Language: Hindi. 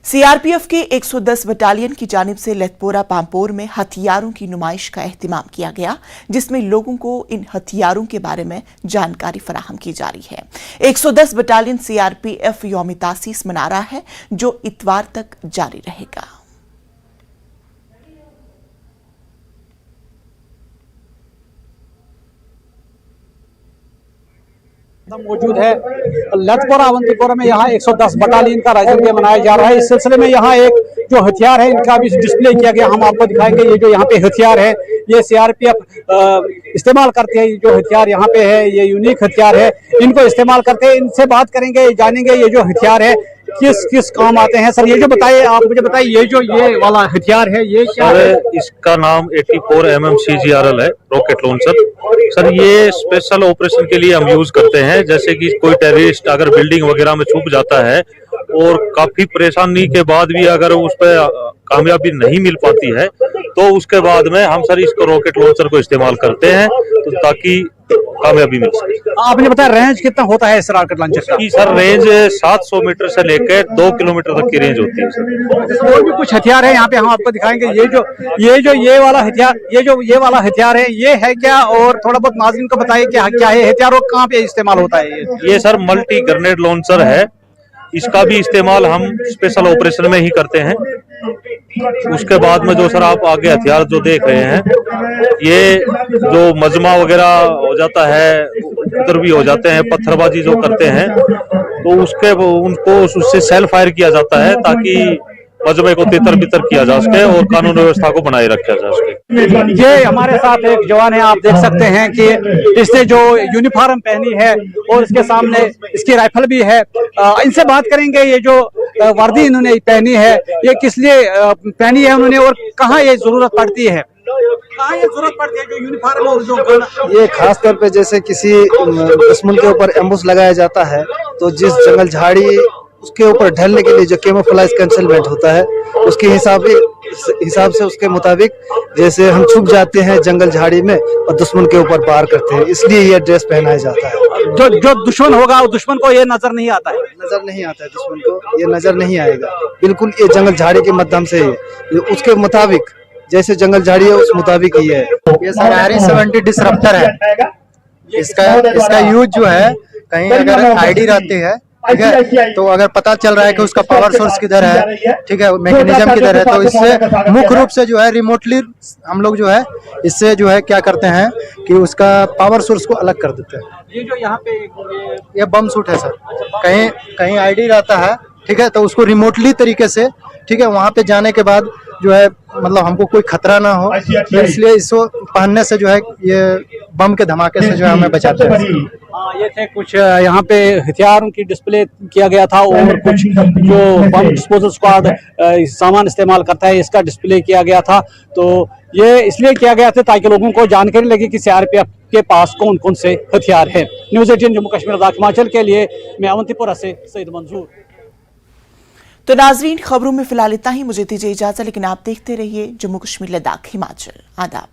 सीआरपीएफ के 110 बटालियन की जानिब से लेथपोरा पामपोर में हथियारों की नुमाइश का एहतिमाम किया गया, जिसमें लोगों को इन हथियारों के बारे में जानकारी फराहम की जा रही है। 110 बटालियन सीआरपीएफ यौम तासीस मना रहा है, जो इतवार तक जारी रहेगा। मौजूद है लेथपोरा अवंतीपोरा में। यहाँ 110 बटालियन का राइजिंग डे मनाया जा रहा है। इस सिलसिले में यहाँ एक जो हथियार है इनका भी डिस्प्ले किया गया। हम आपको दिखाएंगे ये जो यहाँ पे हथियार है, ये सीआरपीएफ इस्तेमाल करते हैं। जो हथियार यहाँ पे है ये यूनिक हथियार है, इनको इस्तेमाल करते हैं। इनसे बात करेंगे, जानेंगे ये जो हथियार है किस किस काम आते हैं। सर ये जो बताइए, आप मुझे बताइए ये जो ये वाला हथियार है ये क्या है? इसका नाम 84 mm CGRL है, रॉकेट लॉन्चर। सर ये स्पेशल ऑपरेशन के लिए हम यूज करते हैं। जैसे कि कोई टेररिस्ट अगर बिल्डिंग वगैरह में छुप जाता है और काफी परेशानी के बाद भी अगर उस पर कामयाबी नहीं मिल पाती है तो उसके बाद में हम सर इसको रॉकेट लॉन्चर को इस्तेमाल करते हैं तो ताकि कामयाबी मिल सके। आपने बताया रेंज कितना होता है इस रॉकेट लॉन्चर का? सर रेंज 700 मीटर से लेकर 2 किलोमीटर तक की रेंज होती है सर। और भी कुछ हथियार है यहाँ पे, हम आपको दिखाएंगे। ये वाला हथियार, ये वाला हथियार है, ये है क्या? और थोड़ा बहुत नाज़रीन को बताइए क्या क्या है हथियार और कहाँ पे इस्तेमाल होता है? ये सर मल्टी ग्रेनेड लॉन्चर है। इसका भी इस्तेमाल हम स्पेशल ऑपरेशन में ही करते हैं। उसके बाद में जो सर आप आगे हथियार जो देख रहे हैं, ये जो मजमा वगैरह हो जाता है, उधर भी हो जाते हैं, पत्थरबाजी जो करते हैं तो उनको उससे सेल्फ फायर किया जाता है ताकि मजमे को तितर बितर किया जा सके और कानून व्यवस्था को बनाए रखा जा सके। ये हमारे साथ एक जवान है, आप देख सकते हैं कि इसने जो यूनिफॉर्म पहनी है और इसके सामने इसकी राइफल भी है। इनसे बात करेंगे, ये जो वर्दी इन्होंने पहनी है ये किस लिए पहनी है उन्होंने और कहाँ ये जरूरत पड़ती है? कहाँ ये जरूरत पड़ती है जो यूनिफॉर्म और जो ये खास तौर पे जैसे किसी दुश्मन के ऊपर एम्बुश लगाया जाता है तो जिस जंगल झाड़ी उसके ऊपर ढलने के लिए जो कैमोफ्लेज कंसीलमेंट होता है उसके हिसाब से उसके मुताबिक जैसे हम छुप जाते हैं जंगल झाड़ी में और दुश्मन के ऊपर वार करते हैं, इसलिए ये ड्रेस पहनाया जाता है। जो दुश्मन होगा दुश्मन को ये नजर नहीं आता है? नजर नहीं आता है, दुश्मन को ये नजर नहीं आएगा। बिल्कुल ये जंगल झाड़ी के माध्यम से उसके मुताबिक जैसे जंगल झाड़ी है उस मुताबिक ही है। ये सर RE-70 डिसरप्टर है। इसका यूज जो है कहीं अगर आईडी रहती है, ठीक है, तो अगर पता चल रहा है कि उसका पावर सोर्स किधर है, ठीक है, मैकेनिज्म किधर है, तो इससे मुख्य रूप से जो है रिमोटली हम लोग जो है इससे जो है क्या करते हैं कि उसका पावर सोर्स को अलग कर देते हैं। ये जो यहाँ पे ये बम सूट है सर, कहीं आईडी रहता है, ठीक है, तो उसको रिमोटली तरीके से, ठीक है, वहाँ पे जाने के बाद जो है मतलब हमको कोई खतरा ना हो, तो इसलिए इसको पहनने से जो है ये बम के धमाके से जो है हमें बचाते हैं। ये थे कुछ यहाँ पे हथियारों की डिस्प्ले किया गया था और कुछ जो बम डिस्पोजल स्क्वाड सामान इस्तेमाल करता है इसका डिस्प्ले किया गया था। तो ये इसलिए किया गया था ताकि लोगों को जानकारी लगे कि सीआरपीएफ के पास कौन कौन से हथियार है। न्यूज़ 18 जम्मू कश्मीर लद्दाख हिमाचल के लिए मैं अवंतीपुरा से सईद मंजूर। तो नाजरीन, खबरों में फिलहाल इतना ही। मुझे दीजिए इजाजत, लेकिन आप देखते रहिए जम्मू कश्मीर लद्दाख हिमाचल। आदाब।